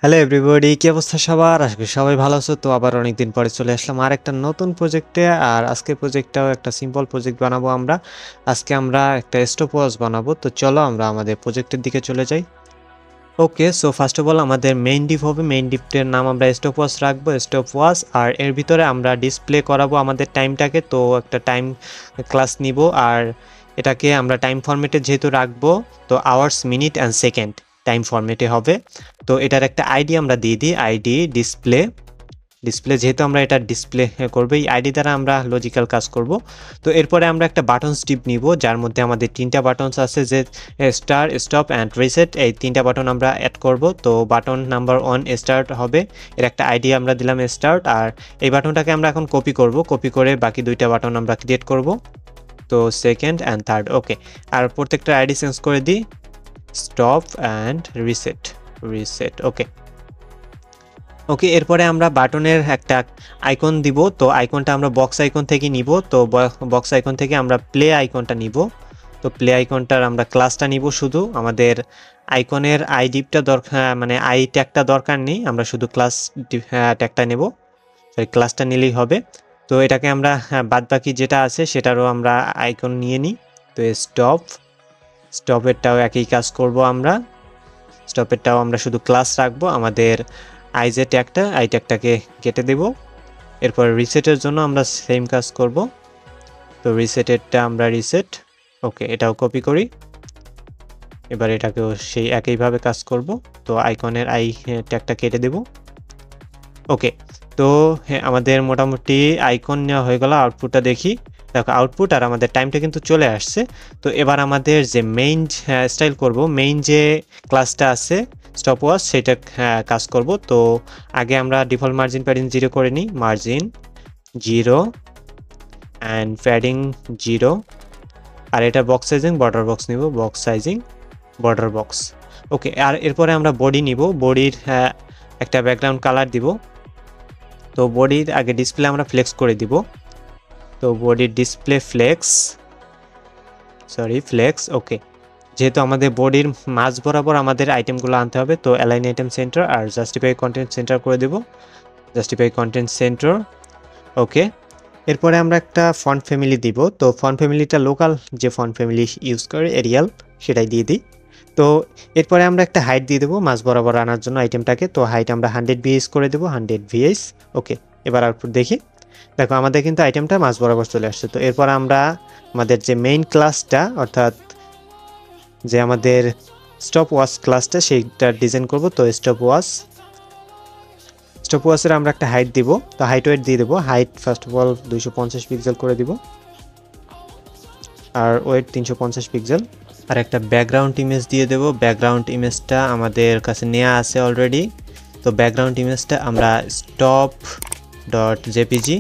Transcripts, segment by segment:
Hello everybody, কি অবস্থা সবার? আশা করি সবাই ভালো আছো। তো আবার অনেকদিন পরে চলে আসলাম আর একটা নতুন প্রজেক্টে। আর আজকের প্রজেক্টটাও একটা সিম্পল প্রজেক্ট বানাবো আমরা। আজকে আমরা একটা স্টপওয়াচ বানাবো। তো চলো আমরা আমাদের প্রজেক্টের দিকে চলে যাই। ওকে, সো ফার্স্ট অফ অল আমাদের মেইন ডিপ হবে। মেইন ডিপের নাম আমরা স্টপওয়াচ রাখবো, স্টপওয়াচ। আর এর ভিতরে আমরা ডিসপ্লে করাবো আমাদের টাইমটাকে। তো একটা টাইম ক্লাস নিব, আর এটাকে আমরা টাইম ফরম্যাটে যেহেতু রাখবো, তো hours, minute and second time ফরম্যাটে হবে। তো এটার একটা আইডি আমরা দিয়ে দিই, আইডি ডিসপ্লে। ডিসপ্লে যেহেতু আমরা এটা ডিসপ্লে করবো, এই আইডি দ্বারা আমরা লজিক্যাল কাজ করব। তো এরপরে আমরা একটা বাটনস টিপ নিব, যার মধ্যে আমাদের তিনটা বাটনস আছে, যে স্টার, স্টপ অ্যান্ড রিসেট। এই তিনটা বাটন আমরা অ্যাড করব। তো বাটন নাম্বার 1 স্টার্ট হবে, এর একটা আইডি আমরা দিলাম স্টার্ট। আর এই বাটনটাকে আমরা এখন কপি করব, কপি করে বাকি দুইটা বাটন আমরা ক্রিয়েট করব। তো সেকেন্ড অ্যান্ড থার্ড, ওকে। আর প্রত্যেকটা আইডি চেঞ্জ করে দিই, স্টপ অ্যান্ড রিসেট, রিসেট, ওকে। ওকে, এরপরে আমরা বাটনের একটা আইকন দিব। তো আইকনটা আমরা বক্স আইকন থেকে নিব। তো বক্স আইকন থেকে আমরা প্লে আইকনটা নিব। তো প্লে আইকনটার আমরা ক্লাসটা নিব, শুধু আমাদের আইকনের আইডিটা দরকার, মানে আই ট্যাগটা দরকার নেই, আমরা শুধু ক্লাস ট্যাগটা নেব। সরি, ক্লাসটা নিলেই হবে। তো এটাকে আমরা বাদ বাকি যেটা আছে সেটারও আমরা আইকন নিয়ে নিই। তো স্টপ, স্টপেরটাও একই কাজ করব আমরা। স্টপেরটাও আমরা শুধু ক্লাস রাখবো, আমাদের আই যে ট্যাগটা, আই ট্যাগটাকে কেটে দেব। এরপর রিসেটের জন্য আমরা সেম কাজ করব। তো রিসেটেরটা আমরা রিসেট, ওকে, এটাও কপি করি। এবার এটাকেও সেই একইভাবে কাজ করব। তো আইকনের আই ট্যাগটা কেটে দেব, ওকে। তো হ্যাঁ, আমাদের মোটামুটি আইকন নেওয়া হয়ে গেল। আউটপুটটা দেখি, দেখো আউটপুট আর আমাদের টাইমটা কিন্তু চলে আসছে। তো এবার আমাদের যে মেইন স্টাইল করব, মেইন যে ক্লাসটা আছে স্টপওয়াচ, সেটা কাজ করব। তো আগে আমরা ডিফল্ট মার্জিন প্যাডিং 0 করে নিই, মার্জিন 0 অ্যান্ড প্যাডিং 0। আর এটা বক্স সাইজিং বর্ডার বক্স নিব, বক্স সাইজিং বর্ডার বক্স, ওকে। আর এরপরে আমরা বডি নিব, বডির একটা ব্যাকগ্রাউন্ড কালার দিব। তো বডির আগে ডিসপ্লে আমরা ফ্লেক্স করে দিব। তো বডির ডিসপ্লে ফ্লেক্স, সরি ফ্লেক্স, ওকে। যেহেতু আমাদের বডির মাঝ বরাবর আমাদের আইটেমগুলো আনতে হবে, তো অ্যালাইন আইটেম সেন্টার আর জাস্টিফাই কন্টেন্ট সেন্টার করে দেব, জাস্টিফাই কন্টেন্ট সেন্টার, ওকে। এরপরে আমরা একটা ফন্ট ফ্যামিলি দিব। তো ফন্ট ফ্যামিলিটা লোকাল যে ফন্ট ফ্যামিলি ইউজ করে, এরিয়াল, সেটাই দিয়ে দিই। তো এরপরে আমরা একটা হাইট দিয়ে দেবো মাঝ বরাবর আনার জন্য আইটেমটাকে। তো হাইট আমরা 100 ভিএস করে দেবো, 100 ভিএস, ওকে। এবার আউটপুট দেখি, দেখো আমাদের কিন্তু আইটেমটা মাঝ বরাবর চলে আসছে। তো এরপর আমরা আমাদের যে মেইন ক্লাসটা, অর্থাৎ যে আমাদের স্টপ ওয়াচ ক্লাসটা, সেইটা ডিজাইন করব। তো স্টপ ওয়াচের আমরা একটা হাইট দিব। তো হাইট ওয়েট দিয়ে দেবো, height first of all 250 pixel করে দিব, আর ওয়েট 350 পিক্সেল। আর একটা ব্যাকগ্রাউন্ড ইমেজ দিয়ে দেব। ব্যাকগ্রাউন্ড ইমেজটা আমাদের কাছে নেওয়া আছে অলরেডি। তো ব্যাকগ্রাউন্ড ইমেজটা আমরা স্টপ ডট জেপিজি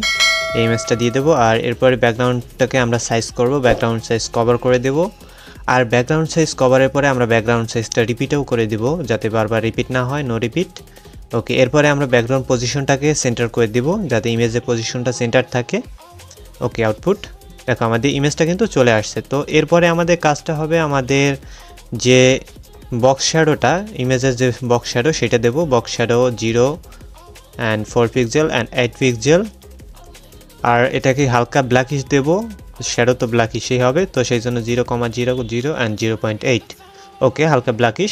এই ইমেজটা দিয়ে দেবো। আর এরপরে ব্যাকগ্রাউন্ডটাকে আমরা সাইজ করব, ব্যাকগ্রাউন্ড সাইজ কভার করে দেব। আর ব্যাকগ্রাউন্ড সাইজ কভারের পরে আমরা ব্যাকগ্রাউন্ড সাইজটা রিপিটও করে দিব, যাতে বারবার রিপিট না হয়, নো রিপিট, ওকে। এরপরে আমরা ব্যাকগ্রাউন্ড পজিশনটাকে সেন্টার করে দিব, যাতে ইমেজের পজিশনটা সেন্টার থাকে, ওকে। আউটপুট দেখো আমাদের ইমেজটা কিন্তু চলে আসছে। তো এরপরে আমাদের কাজটা হবে, আমাদের যে বক্স শ্যাডোটা, ইমেজের যে বক্স শ্যাডো, সেটা দেব। Box shadow 0 and 4 pixel and 8 pixel. আর এটাকে হালকা ব্ল্যাকিশ দেব, শ্যাডো তো ব্ল্যাকিশই হবে, তো সেই জন্য 0,00 অ্যান্ড 0.8, ওকে, হালকা ব্ল্যাকিশ।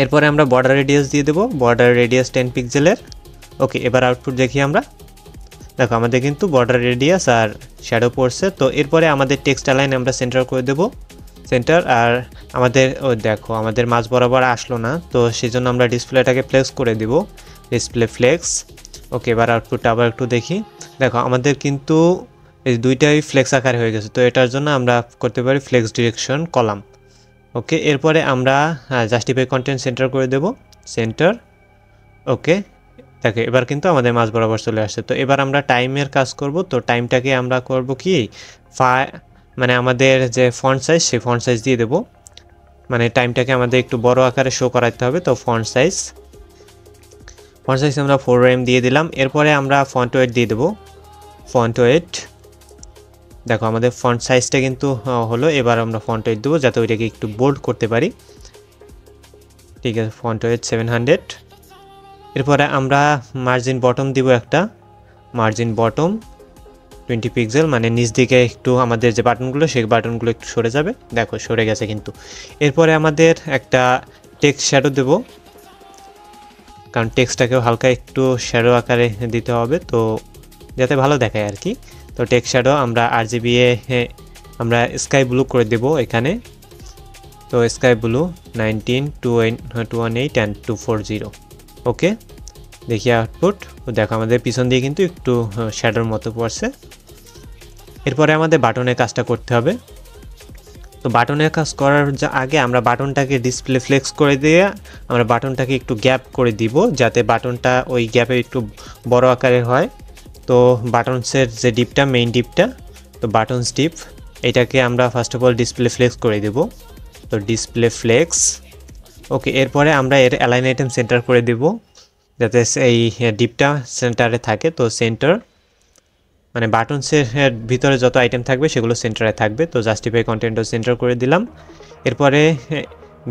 এরপরে আমরা বর্ডার রেডিয়াস দিয়ে দেবো, বর্ডার রেডিয়াস 10 পিক্সেলের, ওকে। এবার আউটপুট দেখি আমরা, দেখো আমাদের কিন্তু বর্ডার রেডিয়াস আর শ্যাডো পড়ছে। তো এরপরে আমাদের টেক্সট লাইন আমরা সেন্টার করে দেব, সেন্টার। আর আমাদের দেখো আমাদের মাঝ বরাবর আসলো না, তো সেই জন্য আমরা ডিসপ্লেটাকে ফ্লেক্স করে দেব, ডিসপ্লে ফ্লেক্স, ওকে। এবার আউটপুটটা আবার একটু দেখি, দেখো আমাদের কিন্তু এই দুইটাই ফ্লেক্স আকারে হয়ে গেছে। তো এটার জন্য আমরা করতে পারি ফ্লেক্স ডিরেকশন কলাম, ওকে। এরপরে আমরা জাস্টিফাই কন্টেন্ট সেন্টার করে দেব, সেন্টার, ওকে। দেখো এবার কিন্তু আমাদের মাঝ বরাবর চলে আসছে। তো এবার আমরা টাইমের কাজ করব। তো টাইমটাকে আমরা করব কি, মানে আমাদের যে ফন্ট সাইজ, সেই ফন্ট সাইজ দিয়ে দেব, মানে টাইমটাকে আমাদের একটু বড় আকারে শো করাতে হবে। তো ফন্ট সাইজ আমরা 4 দিয়ে দিলাম। এরপরে আমরা ফন্ট ওয়েট দিয়ে দেব, ফন্ট ওয়েট, দেখো আমাদের ফন্ট সাইজটা কিন্তু হলো। এবার আমরা ফন্ট ওয়েট দেবো, যাতে ওইটাকে একটু বোল্ড করতে পারি, ঠিক আছে। ফন্ট ওয়েট 700, এরপরে আমরা মার্জিন বটম দিব একটা, মার্জিন বটম 20 পিক্সেল, মানে নিচ দিকে একটু আমাদের যে বাটনগুলো সেই বাটনগুলো একটু সরে যাবে, দেখো সরে গেছে কিন্তু। এরপরে আমাদের একটা টেক্সট শ্যাডো দেব, কারণ টেক্সটটাকেও হালকা একটু শ্যাডো আকারে দিতে হবে, তো যাতে ভালো দেখায় আর কি। তো টেক্সট শ্যাডো আমরা RGB আমরা স্কাই ব্লু করে দেব এখানে। তো স্কাই ব্লু 19, 218 অ্যান্ড 240। ওকে, দেখি আউটপুট। দেখো আমাদের পিছন দিয়ে কিন্তু একটু শ্যাডোর মতো পড়ছে। এরপরে আমাদের বাটনের কাজটা করতে হবে। তো বাটনের কাজ করার আগে আমরা বাটনটাকে ডিসপ্লে ফ্লেক্স করে দিয়ে আমরা বাটনটাকে একটু গ্যাপ করে দিব, যাতে বাটনটা ওই গ্যাপে একটু বড় আকারের হয়। তো বাটনসের যে ডিপটা, মেইন ডিপটা, তো বাটনস ডিপ, এটাকে আমরা first of all display flakes করে দেব। তো ডিসপ্লে ফ্লেক্স, ওকে। এরপরে আমরা এর অ্যালাইন আইটেম সেন্টার করে দেব, যাতে এই ডিপটা সেন্টারে থাকে। তো সেন্টার মানে বাটনসের ভিতরে যত আইটেম থাকবে সেগুলো সেন্টারে থাকবে। তো জাস্টিফাই কন্টেন্টও সেন্টার করে দিলাম। এরপরে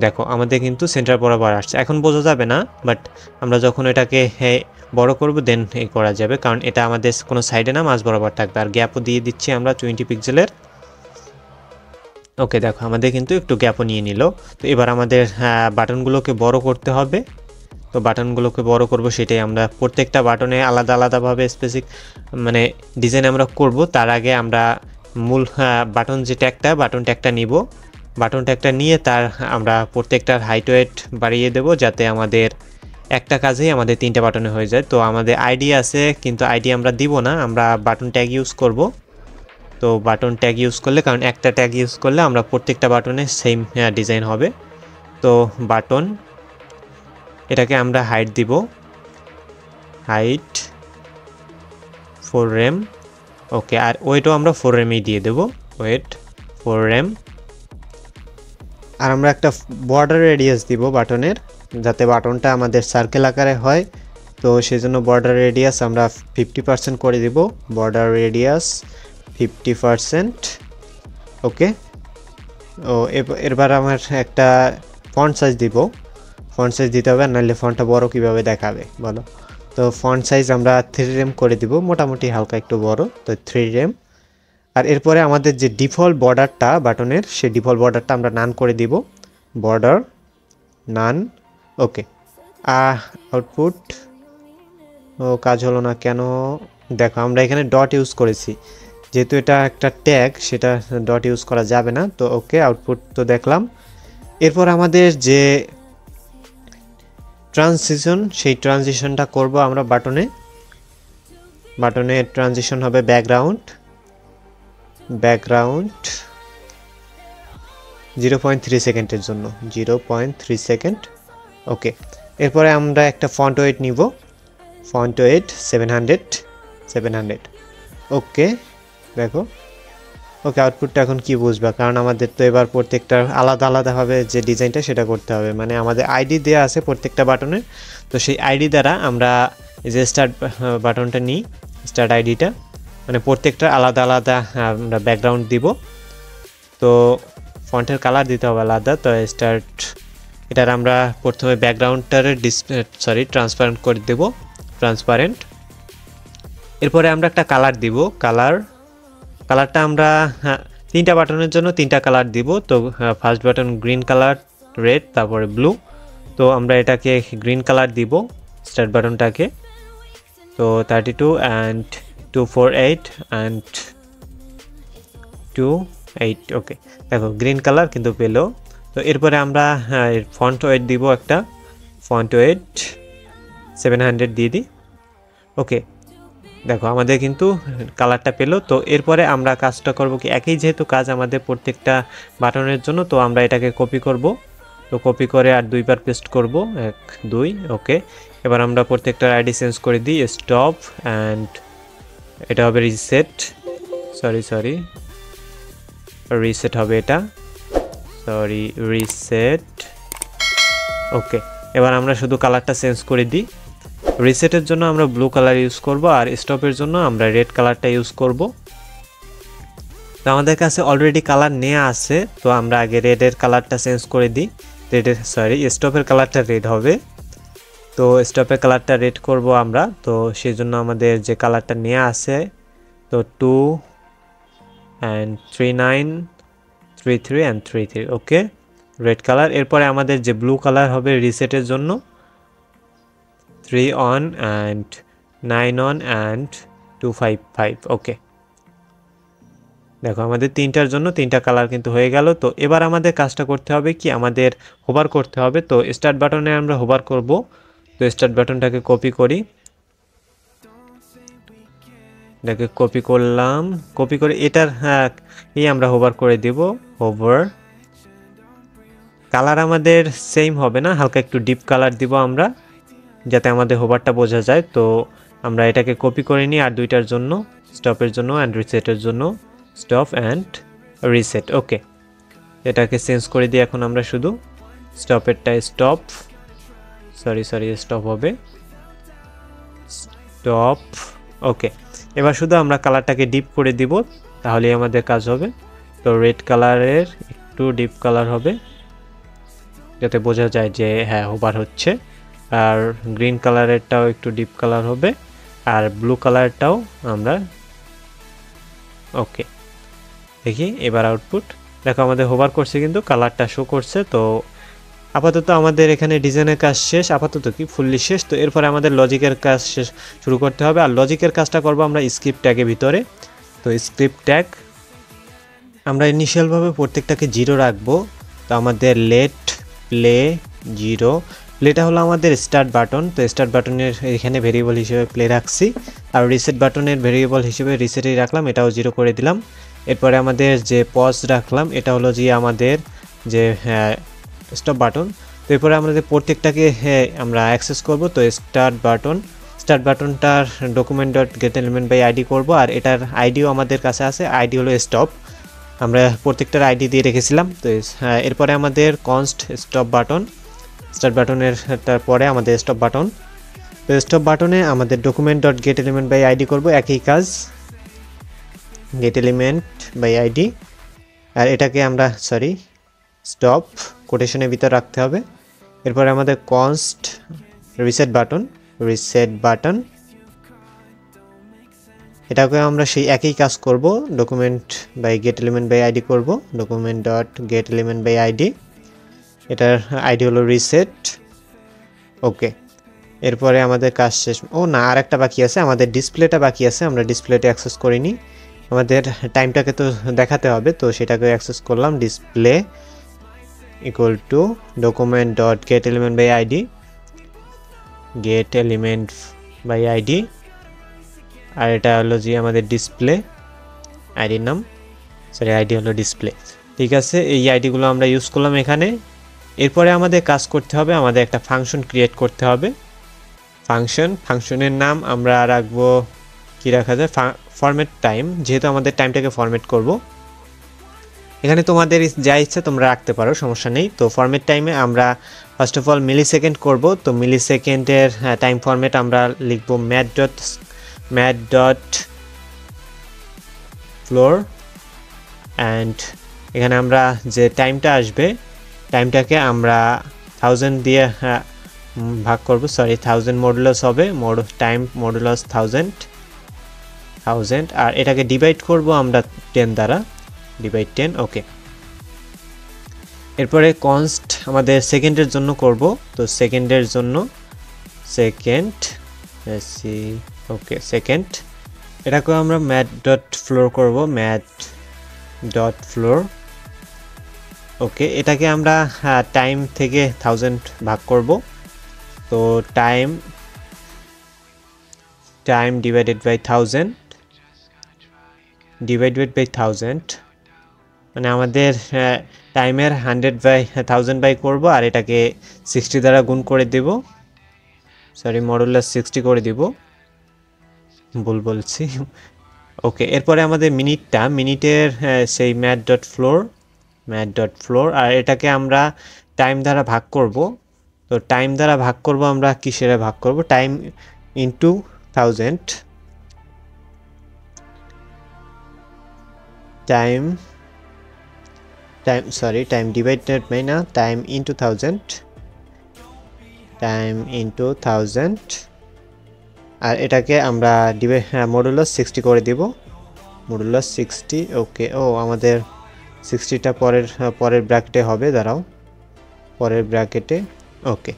দেখো আমাদের কিন্তু সেন্টার বরাবর আসছে, এখন বোঝা যাবে না, বাট আমরা যখন এটাকে বড় করব দেন করা যাবে, কারণ এটা আমাদের কোনো সাইডে না, মাঝ বরাবর থাকবে। আর গ্যাপও দিয়ে দিচ্ছি আমরা 20 পিক্সেলের। ওকে, দেখো আমাদের কিন্তু একটু গ্যাপও নিয়ে নিল। তো এবার আমাদের বাটনগুলোকে বড় করতে হবে। তো বাটনগুলোকে বড় করব, সেটাই আমরা প্রত্যেকটা বাটনে আলাদা আলাদাভাবে স্পেসিফিক মানে ডিজাইন আমরা করব। তার আগে আমরা মূল বাটন যে ট্যাগটা, বাটন ট্যাগটা নিব। বাটন ট্যাগটা নিয়ে তার আমরা প্রত্যেকটার হাইট ওয়েট বাড়িয়ে দেব, যাতে আমাদের একটা কাজেই আমাদের 3টা বাটনে হয়ে যায়। তো আমাদের আইডি আছে, কিন্তু আইডি আমরা দিব না, আমরা বাটন ট্যাগ ইউজ করব। তো বাটন ট্যাগ ইউজ করলে, কারণ একটা ট্যাগ ইউজ করলে আমরা প্রত্যেকটা বাটনে সেম ডিজাইন হবে। তো বাটন, এটাকে আমরা হাইট দিব, হাইট 4 rem। ওকে, আর ওয়েটও আমরা 4 rem-ই দিয়ে দেব, ওয়েট 4 rem। আর আমরা একটা বর্ডার রেডিয়াস দিব বাটনের, যাতে বাটনটা আমাদের সার্কেল আকারে হয়। তো সেজন্য বর্ডার রেডিয়াস আমরা 50% করে দিব, বর্ডার রেডিয়াস 50%। ওকে, ও এরপর আমার একটা ফন্ট সাইজ দিব, ফন্ট সাইজ দিতে হবে, নাহলে ফন্টটা বড় কিভাবে দেখাবে বলো। তো ফন্ট সাইজ আমরা 3 rem করে দিব, মোটামুটি হালকা একটু বড়, তো 3 rem। আর এরপরে আমাদের যে ডিফল্ট বর্ডারটা বাটনের, সেই ডিফল্ট বর্ডারটা আমরা নান করে দিব, বর্ডার নান। ওকে, আউটপুট, ও কাজ হলো না কেন? দেখো আমরা এখানে ডট ইউজ করেছি, যেহেতু এটা একটা ট্যাগ, সেটা ডট ইউজ করা যাবে না। তো ওকে, আউটপুট তো দেখলাম। এরপর আমাদের যে ট্রানজিশন, সেই ট্রানজিশনটা করব আমরা বাটনে। বাটনে ট্রানজিশন হবে ব্যাকগ্রাউন্ড, ব্যাকগ্রাউন্ড 0.3 সেকেন্ডের জন্য, 0.3 সেকেন্ড। ওকে, এরপরে আমরা একটা ফন্ট ওয়েট নিব, ফন্ট ওয়েট 700। ওকে, দেখো। ওকে, আউটপুটটা এখন কি বুঝবা, কারণ আমাদের তো এবার প্রত্যেকটা আলাদা আলাদাভাবে যে ডিজাইনটা সেটা করতে হবে। মানে আমাদের আইডি দেওয়া আছে প্রত্যেকটা বাটনের, তো সেই আইডি দ্বারা আমরা যে স্টার্ট বাটনটা নিই, স্টার্ট আইডিটা, মানে প্রত্যেকটা আলাদা আলাদা আমরা ব্যাকগ্রাউন্ড দিব। তো ফন্টের কালার দিতে হবে আলাদা। তো স্টার্ট, এটার আমরা প্রথমে ব্যাকগ্রাউন্ডটার ট্রান্সপারেন্ট করে দেব, ট্রান্সপারেন্ট। এরপরে আমরা একটা কালার দিব, কালারটা আমরা 3টা বাটনের জন্য 3টা কালার দিব। তো first button green colour, red, তারপরে ব্লু। তো আমরা এটাকে গ্রিন কালার দিব, স্টার্ট বাটনটাকে। তো 32 অ্যান্ড 248 অ্যান্ড 28। ওকে, দেখো গ্রিন কালার কিন্তু পেলো। তো এরপরে আমরা ফন্ট ওয়েট দিব, একটা ফন্ট ওয়েট 700 দিয়ে দিই। ওকে, দেখো আমাদের কিন্তু কালারটা পেলো। তো এরপরে আমরা কাজটা করব কি, একই যেহেতু কাজ আমাদের প্রত্যেকটা বাটনের জন্য, তো আমরা এটাকে কপি করব। তো কপি করে আর 2বার পেস্ট করব, 1 2। ওকে, এবার আমরা প্রত্যেকটার আইডি চেঞ্জ করে দিই, স্টপ, অ্যান্ড এটা হবে রিসেট, সরি রিসেট হবে এটা, রিসেট। ওকে, এবার আমরা শুধু কালারটা চেঞ্জ করে দিই। রিসেটের জন্য আমরা ব্লু কালার ইউজ করব, আর স্টপের জন্য আমরা রেড কালারটা ইউজ করব। তো আমাদের কাছে অলরেডি কালার নেওয়া আছে, তো আমরা আগে রেডের কালারটা চেঞ্জ করে দিই। স্টপের কালারটা রেড হবে। তো স্টপের কালারটা রেড করব আমরা, তো সেই জন্য আমাদের যে কালারটা নেওয়া আছে, তো 2 and 39 33 and 33, okay red colour. এরপরে আমাদের যে ব্লু কালার হবে রিসেটের জন্য 3 on and 9 on and 255, ওকে। দেখো আমাদের তিনটার জন্য তিনটা কালার কিন্তু হয়ে গেল। তো এবার আমাদের কাজটা করতে হবে কি, আমাদের হোভার করতে হবে। তো স্টার্ট বাটনে আমরা হোভার করব। তো স্টার্ট বাটনটাকে কপি করি, এটাকে কপি করলাম, কপি করে এটার আমরা হোভার করে দিব। হোভার কালার আমাদের সেম হবে না, হালকা একটু ডিপ কালার দিব আমরা, যাতে আমাদের হোভারটা বোঝা যায়। তো আমরা এটাকে কপি করে নিই আর দুইটার জন্য, স্টপের জন্য অ্যান্ড রিসেটের জন্য, স্টপ অ্যান্ড রিসেট, ওকে। এটাকে চেঞ্জ করে দিই এখন আমরা শুধু স্টপেরটা স্টপ, সরি স্টপ হবে, স্টপ, ওকে। এবার শুধু আমরা কালারটাকে ডিপ করে দিব, তাহলেই আমাদের কাজ হবে। তো রেড কালারের একটু ডিপ কালার হবে, যাতে বোঝা যায় যে হ্যাঁ হোভার হচ্ছে। আর গ্রিন কালারেরটাও একটু ডিপ কালার হবে, আর ব্লু কালারটাও আমরা, ওকে। দেখি এবার আউটপুট, দেখো আমাদের হোভার করছে কিন্তু কালারটা শো করছে। তো আপাতত আমাদের এখানে ডিজাইনের কাজ শেষ, আপাতত কি ফুললি শেষ। তো এরপরে আমাদের লজিকের কাজ শেষ শুরু করতে হবে। আর লজিকের কাজটা করব আমরা স্ক্রিপ্ট ট্যাগের ভিতরে। তো স্ক্রিপ্ট ট্যাগ আমরা ইনিশিয়ালভাবে প্রত্যেকটাকে 0 রাখবো। তো আমাদের লেট প্লে 0, প্লেটা হলো আমাদের স্টার্ট বাটন। তো স্টার্ট বাটনের এখানে ভেরিয়েবল হিসেবে প্লে রাখছি, আর রিসেট বাটনের ভেরিয়েবল হিসেবে রিসেটই রাখলাম, এটাও 0 করে দিলাম। এরপরে আমাদের যে পজ রাখলাম এটা হলো যে আমাদের যে স্টপ বাটন। তো এরপরে আমাদের প্রত্যেকটাকে আমরা অ্যাক্সেস করব। তো স্টার্ট বাটনটার document dot get element by ID করবো, আর এটার আইডিও আমাদের কাছে আছে, আইডি হলো স্টপ, আমরা প্রত্যেকটার আইডি দিয়ে রেখেছিলাম। তো এরপরে আমাদের কনস্ট স্টপ বাটন, স্টার্ট বাটনের তারপরে আমাদের স্টপ বাটন। তো স্টপ বাটনে আমাদের document dot get element by ID করবো, একই কাজ, গেট এলিমেন্ট বাই আইডি। আর এটাকে আমরা স্টপ কোটেশনের ভিতর রাখতে হবে। এরপরে আমাদের কনস্ট রিসেট বাটন, এটাকে আমরা সেই একই কাজ করব, document by get element by ID করব, document dot get element by ID, এটার আইডি হলো রিসেট, ওকে। এরপরে আমাদের কাজ শেষ। ও না, আর একটা বাকি আছে, আমাদের ডিসপ্লেটা বাকি আছে, আমরা ডিসপ্লেটা অ্যাক্সেস করিনি, আমাদের টাইমটাকে তো দেখাতে হবে। তো সেটাকে অ্যাক্সেস করলাম, display equal to document dot get element by ID, আর এটা হলো যে আমাদের ডিসপ্লে আইডির নাম, আইডি হলো ডিসপ্লে, ঠিক আছে। এই আইডিগুলো আমরা ইউজ করলাম এখানে। এরপরে আমাদের কাজ করতে হবে, আমাদের একটা ফাংশন ক্রিয়েট করতে হবে। ফাংশনের নাম আমরা রাখবো, কি রাখা যায়, ফরম্যাট টাইম, যেহেতু আমাদের টাইমটাকে ফরম্যাট করব। এখানে তোমাদের যা ইচ্ছা তোমরা রাখতে পারো, সমস্যা নেই। তো ফরম্যাট টাইমে আমরা first of all millisecond করবো। তো মিলি সেকেন্ডের টাইম ফরম্যাট আমরা লিখবো ম্যাথ ডট ফ্লোর, অ্যান্ড এখানে আমরা যে টাইমটা আসবে টাইমটাকে আমরা 1000 দিয়ে ভাগ করব, 1000 মডুলাস হবে, টাইম মডুলাস 1000, আর এটাকে ডিভাইড করব আমরা 10 দ্বারা, ডিভাইড 10, ওকে। এরপরে কনস্ট আমাদের সেকেন্ডের জন্য করব। তো সেকেন্ডের জন্য সেকেন্ড, এটাকে আমরা ম্যাথ ডট ফ্লোর করব, ওকে। এটাকে আমরা টাইম থেকে 1000 ভাগ করব। তো টাইম ডিভাইডেড বাই 1000, মানে আমাদের টাইমের 100/1000 বাই করব, আর এটাকে 60 দ্বারা গুণ করে দেব, মডুলাস 60 করে দিব, ভুল বলছি, ওকে। এরপরে আমাদের মিনিটের সেই ম্যাথ ডট ফ্লোর, আর এটাকে আমরা টাইম দ্বারা ভাগ করব। তো টাইম দ্বারা ভাগ করব আমরা কিসের ভাগ করব, time into 1000, time divided by না, টাইম ইনটু 1000, টাইম ইনটু 1000 আর এটাকে আমরা মডুলাস 60 করে দিব মডুলাস 60 ওকে ও আমাদের 60টা পরের ব্র্যাকেটে হবে দাঁড়াও পরের ব্র্যাকেটে ওকে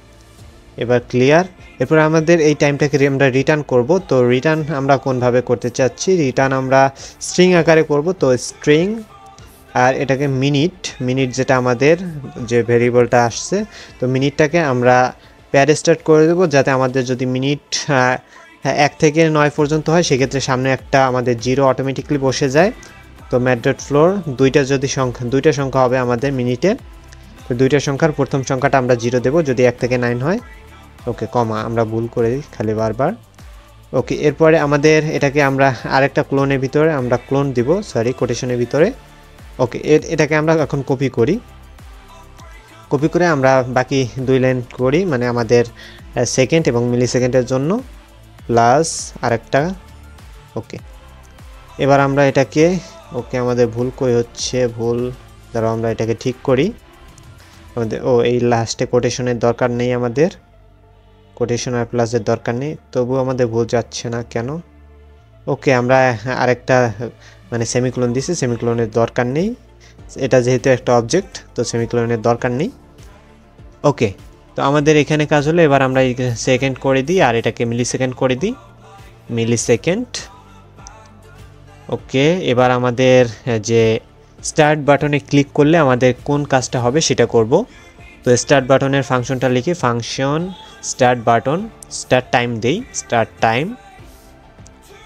এবার ক্লিয়ার এরপর আমাদের এই টাইমটাকে আমরা রিটার্ন করব তো রিটার্ন আমরা কোনভাবে করতে চাচ্ছি রিটার্ন আমরা স্ট্রিং আকারে করব তো স্ট্রিং আর এটাকে মিনিট যেটা আমাদের যে ভেরিয়েবলটা আসছে তো মিনিটটাকে আমরা প্যাড স্টার্ট করে দেব যাতে আমাদের যদি মিনিট 1 থেকে 9 পর্যন্ত হয় সেক্ষেত্রে সামনে একটা আমাদের 0 অটোমেটিকলি বসে যায় তো mat.floor দুইটা সংখ্যা হবে আমাদের মিনিটে তো দুইটা সংখ্যার প্রথম সংখ্যাটা আমরা 0 দেব যদি 1 থেকে 9 হয় ওকে কমা আমরা ভুল করে দিই খালি বারবার ওকে এরপরে আমাদের এটাকে আমরা আরেকটা ক্লোনের ভিতরে আমরা ক্লোন দিব সরি কোটেশনের ভিতরে ওকে এটাকে আমরা এখন কপি করে আমরা বাকি 2 লাইন করি মানে আমাদের সেকেন্ড এবং মিলি সেকেন্ডের জন্য প্লাস আরেকটা ওকে এবার আমরা এটাকে ওকে আমাদের ভুল কই হচ্ছে ভুল দ্বারা আমরা এটাকে ঠিক করি আমাদের এই লাস্টে কোটেশনের দরকার নেই আমাদের কোটেশন আর প্লাসের দরকার নেই তবু আমাদের ভুল যাচ্ছে না কেন ওকে আমরা আরেকটা মানে সেমিকোলন দিছি সেমিকোলনের দরকার নেই এটা যেহেতু একটা অবজেক্ট তো সেমিকোলনের দরকার নেই ওকে তো আমাদের এখানে কাজ হলো এবার আমরা সেকেন্ড করে দিই আর এটাকে মিলি সেকেন্ড করে দিই মিলি সেকেন্ড ওকে এবার আমাদের যে স্টার্ট বাটনে ক্লিক করলে আমাদের কোন কাজটা হবে সেটা করব তো স্টার্ট বাটনের ফাংশনটা লিখি function start button start time দেই স্টার্ট টাইম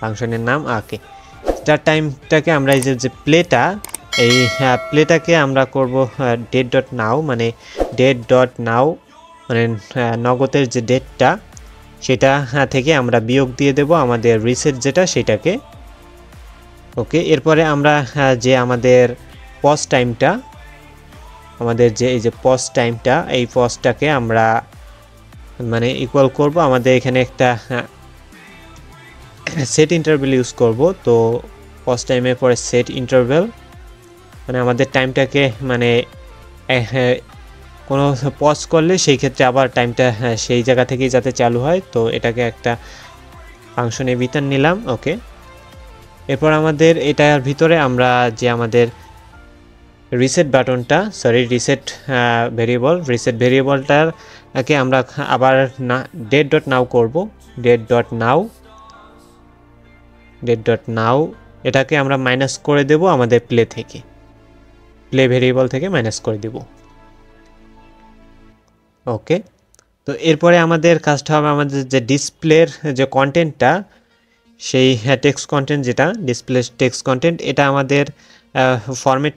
ফাংশনের নাম ওকে স্টার্ট টাইমটাকে আমরা এই যে প্লেটা এই প্লেটাকে আমরা করব date.now মানে date.now মানে নগদের যে ডেটটা সেটা থেকে আমরা বিয়োগ দিয়ে দেব আমাদের রিসেট যেটা সেটাকে ওকে এরপরে আমরা যে আমাদের পজ টাইমটা আমাদের যে এই যে পজ টাইমটা এই পজটাকে আমরা মানে ইকুয়াল করব আমাদের এখানে একটা সেট ইন্টারভ্যাল ইউজ করব তো পজ টাইমের পরে সেট ইন্টারভ্যাল মানে আমাদের টাইমটাকে মানে কোনো পজ করলে সেই ক্ষেত্রে আবার টাইমটা সেই জায়গা থেকেই যাতে চালু হয় তো এটাকে একটা ফাংশনে ভিতর নিলাম ওকে এরপর আমাদের এটার ভিতরে আমরা যে আমাদের রিসেট বাটনটা সরি রিসেট ভেরিয়েবলটাকে আমরা আবার date.now করব date.now এটাকে আমরা মাইনাস করে দেব আমাদের প্লে ভেরিয়েবল থেকে মাইনাস করে দেব ওকে তো এরপরে আমাদের কাজটা হবে আমাদের যে ডিসপ্লের যে কন্টেন্টটা সেই টেক্সট কন্টেন্ট যেটা ডিসপ্লে টেক্সট কন্টেন্ট এটা আমাদের ফরম্যাট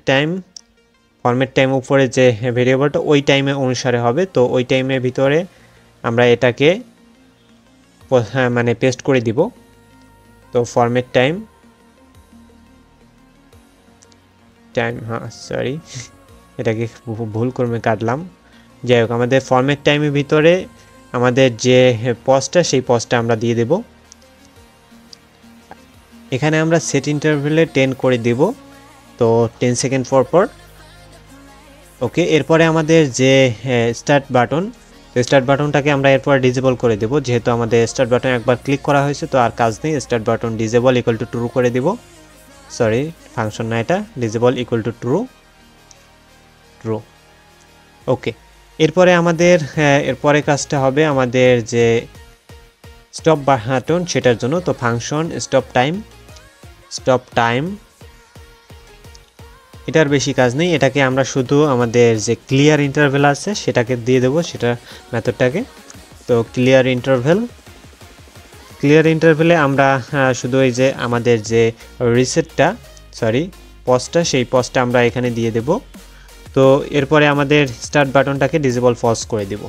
টাইম উপরে যে ভেরিয়েবলটা ওই টাইমে অনুসারে হবে তো ওই টাইমের ভিতরে আমরা এটাকে মানে পেস্ট করে দিব তো ফরম্যাট টাইম সরি এটাকে ভুল করে কাটলাম যাই হোক আমাদের ফরম্যাট টাইমের ভিতরে আমাদের যে পজটা সেই পজটা আমরা দিয়ে দেব এখানে আমরা সেট ইন্টারভ্যালে 10 করে দেব তো 10 সেকেন্ড পর ওকে এরপরে আমাদের যে স্টার্ট বাটনটাকে আমরা এরপর ডিসেবল করে দেব যেহেতু আমাদের স্টার্ট বাটন একবার ক্লিক করা হয়েছে তো আর কাজ নেই start button disable equal two true করে দেব সরি ফাংশন না এটা ডিসেবল ইকুয়াল টু ট্রু ওকে এরপরে আমাদের এরপরে কাজটা হবে আমাদের যে স্টপ বাটন সেটার জন্য তো ফাংশন স্টপ টাইম এটার বেশি কাজ নেই এটাকে আমরা শুধু আমাদের যে ক্লিয়ার ইন্টারভ্যাল আছে সেটাকে দিয়ে দেব সেটা মেথডটাকে তো ক্লিয়ার ইন্টারভ্যালে আমরা শুধু এই যে আমাদের যে পজটা সেই পজটা আমরা এখানে দিয়ে দেব তো এরপরে আমাদের স্টার্ট বাটনটাকে ডিসেবল ফলস করে দেব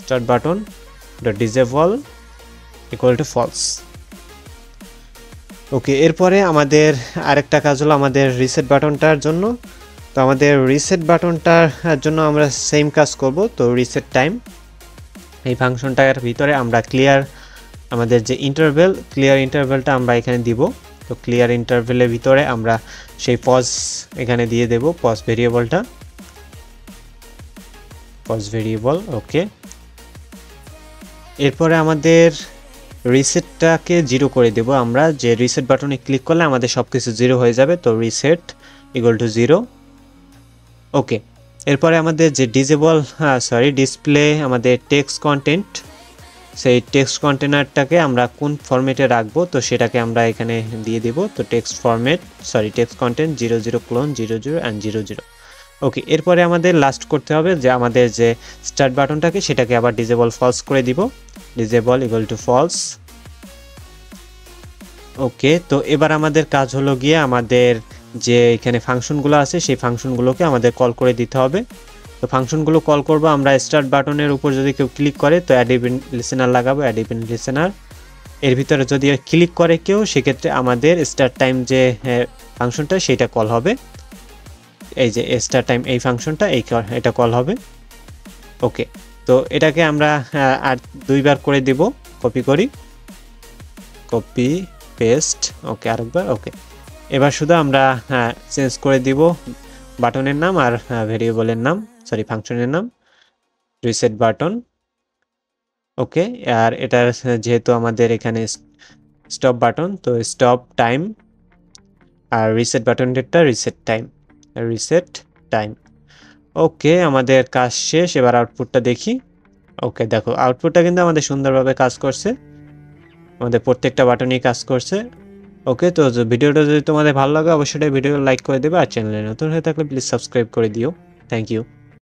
start button dot disable equal to false okay এরপরে আমাদের আরেকটা কাজ হলো আমাদের রিসেট বাটনটার জন্য তো আমাদের রিসেট বাটনটার জন্য আমরা সেম কাজ করব তো রিসেট টাইম এই ফাংশনটার ভিতরে আমরা আমাদের যে ক্লিয়ার ইন্টারভ্যালটা আমরা এখানে দিব তো ক্লিয়ার ইন্টারভ্যালের ভিতরে আমরা সেই পজ এখানে দিয়ে দেব পজ ভেরিয়েবল ওকে এরপরে আমাদের রিসেটটাকে 0 করে দেব আমরা, যে রিসেট বাটনে ক্লিক করলে আমাদের সবকিছু 0 হয়ে যাবে। তো রিসেট ইকুয়াল টু 0। ওকে, এরপরে আমাদের যে ডিসপ্লে আমাদের টেক্সট কন্টেন্ট, সেই টেক্সট কন্টেনারটাকে আমরা কোন ফরম্যাটে রাখবো তো সেটাকে আমরা এখানে দিয়ে দিব। তো টেক্সট কন্টেন্ট 00 ক্লোন 00 অ্যান্ড 00। ওকে, এরপরে আমাদের লাস্ট করতে হবে যে আমাদের যে স্টার্ট বাটনটাকে সেটাকে আবার ডিসেবল ফলস করে দিব। Disable equal to false. Okay, তো এবার আমাদের কাজ হলো গিয়ে আমাদের যে এখানে ফাংশনগুলো আছে সেই ফাংশনগুলোকে আমাদের কল করে দিতে হবে। তো ফাংশনগুলো কল করব আমরা স্টার্ট বাটনের উপর যদি কেউ ক্লিক করে তো অ্যাড ইভেন্ট লিসেনার লাগাবো, অ্যাড ইভেন্ট লিসেনার। এর ভিতরে যদি ক্লিক করে কেউ সেক্ষেত্রে আমাদের স্টার্ট টাইম যে ফাংশনটা সেটা কল হবে। এই যে স্টার্ট টাইম এই ফাংশনটা এটা কল হবে। ওকে, তো এটাকে আমরা আর 2 বার করে দেব। কপি করি, কপি পেস্ট। ওকে, আরেকবার। ওকে, এবার শুধু আমরা চেঞ্জ করে দিব বাটনের নাম আর ভেরিয়েবলের নাম, ফাংশনের নাম রিসেট বাটন। ওকে, আর এটা যেহেতু আমাদের এখানে স্টপ বাটন তো স্টপ টাইম, আর রিসেট বাটনটা রিসেট টাইম। ওকে, আমাদের কাজ শেষ। এবার আউটপুটটা দেখি। ওকে, দেখো আউটপুটটা কিন্তু আমাদের সুন্দরভাবে কাজ করছে, আমাদের প্রত্যেকটা বাটনই কাজ করছে। ওকে, তো ভিডিওটা যদি তোমাদের ভালো লাগে অবশ্যই ভিডিও লাইক করে দেবে, আর চ্যানেলে নতুন হয়ে থাকলে প্লিজ সাবস্ক্রাইব করে দিও। Thank you.